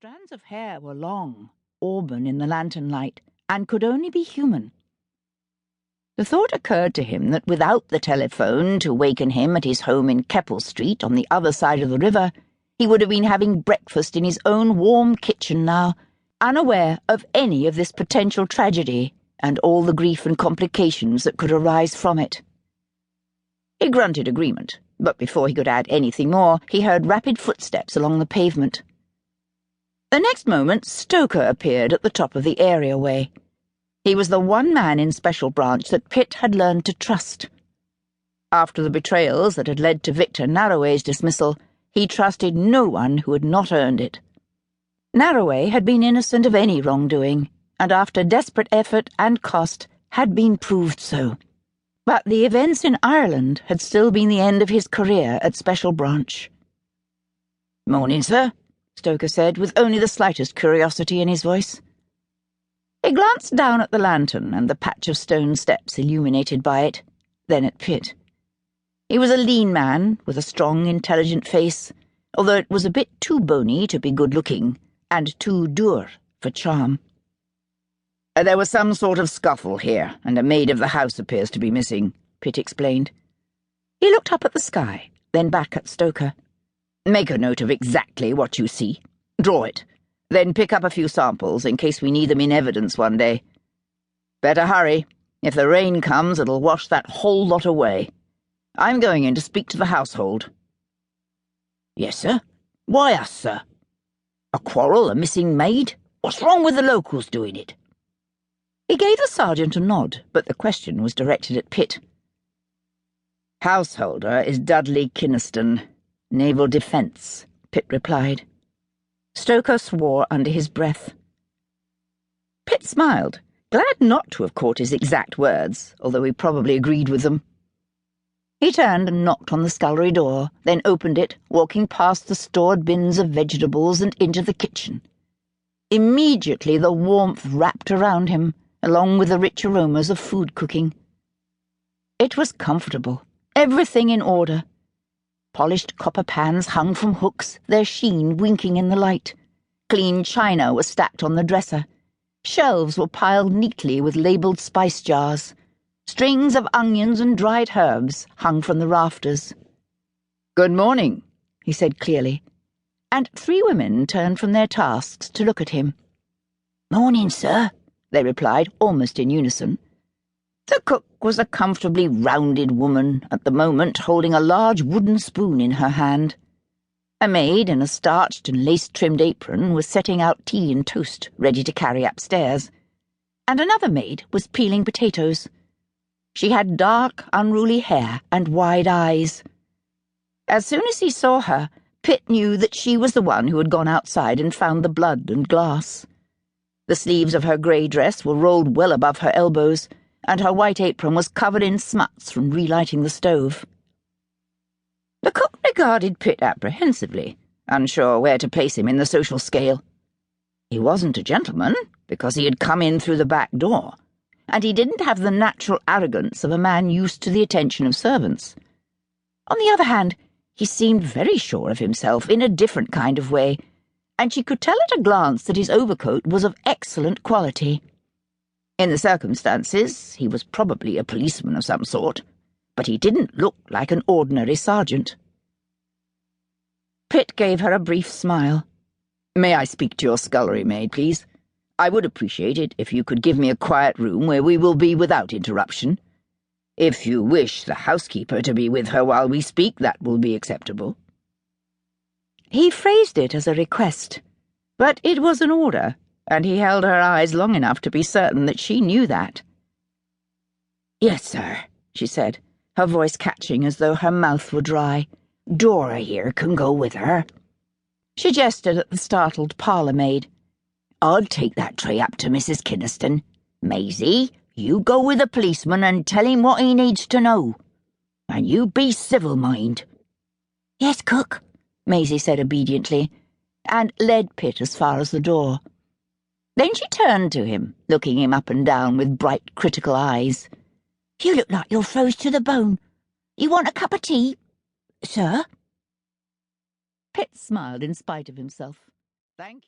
strands of hair were long, auburn in the lantern light, and could only be human. The thought occurred to him that without the telephone to waken him at his home in Keppel Street on the other side of the river, he would have been having breakfast in his own warm kitchen now, unaware of any of this potential tragedy and all the grief and complications that could arise from it. He grunted agreement, but before he could add anything more, he heard rapid footsteps along the pavement. The next moment, Stoker appeared at the top of the areaway. He was the one man in Special Branch that Pitt had learned to trust. After the betrayals that had led to Victor Narraway's dismissal, he trusted no one who had not earned it. Narraway had been innocent of any wrongdoing, and after desperate effort and cost had been proved so. But the events in Ireland had still been the end of his career at Special Branch. "Morning, sir," Stoker said, with only the slightest curiosity in his voice. He glanced down at the lantern and the patch of stone steps illuminated by it, then at Pitt. He was a lean man, with a strong, intelligent face, although it was a bit too bony to be good-looking, and too dour for charm. "There was some sort of scuffle here, and a maid of the house appears to be missing," Pitt explained. He looked up at the sky, then back at Stoker. "Make a note of exactly what you see. Draw it. Then pick up a few samples in case we need them in evidence one day. Better hurry. If the rain comes, it'll wash that whole lot away. I'm going in to speak to the household." "Yes, sir. Why us, sir? A quarrel, a missing maid? What's wrong with the locals doing it?" He gave the sergeant a nod, but the question was directed at Pitt. "Householder is Dudley Kynaston, Naval Defence," Pitt replied. Stoker swore under his breath. Pitt smiled, glad not to have caught his exact words, although he probably agreed with them. He turned and knocked on the scullery door, then opened it, walking past the stored bins of vegetables and into the kitchen. Immediately the warmth wrapped around him, along with the rich aromas of food cooking. It was comfortable, everything in order. Polished copper pans hung from hooks, their sheen winking in the light. Clean china was stacked on the dresser. Shelves were piled neatly with labelled spice jars. Strings of onions and dried herbs hung from the rafters. "Good morning," he said clearly, and 3 women turned from their tasks to look at him. "Morning, sir," they replied, almost in unison. The cook was a comfortably rounded woman, at the moment holding a large wooden spoon in her hand. A maid in a starched and lace-trimmed apron was setting out tea and toast, ready to carry upstairs, and another maid was peeling potatoes. She had dark, unruly hair and wide eyes. As soon as he saw her, Pitt knew that she was the one who had gone outside and found the blood and glass. The sleeves of her grey dress were rolled well above her elbows, and her white apron was covered in smuts from relighting the stove. The cook regarded Pitt apprehensively, unsure where to place him in the social scale. He wasn't a gentleman, because he had come in through the back door, and he didn't have the natural arrogance of a man used to the attention of servants. On the other hand, he seemed very sure of himself in a different kind of way, and she could tell at a glance that his overcoat was of excellent quality. In the circumstances, he was probably a policeman of some sort, but he didn't look like an ordinary sergeant. Pitt gave her a brief smile. "May I speak to your scullery maid, please? I would appreciate it if you could give me a quiet room where we will be without interruption. If you wish the housekeeper to be with her while we speak, that will be acceptable." He phrased it as a request, but it was an order, and he held her eyes long enough to be certain that she knew that. "Yes, sir," she said, her voice catching as though her mouth were dry. "Dora here can go with her." She gestured at the startled parlour-maid. "I'll take that tray up to Mrs. Kynaston. Maisie, you go with the policeman and tell him what he needs to know. And you be civil, mind." "Yes, cook," Maisie said obediently, and led Pitt as far as the door. Then she turned to him, looking him up and down with bright, critical eyes. "You look like you're froze to the bone. You want a cup of tea, sir?" Pitt smiled in spite of himself. "Thank you."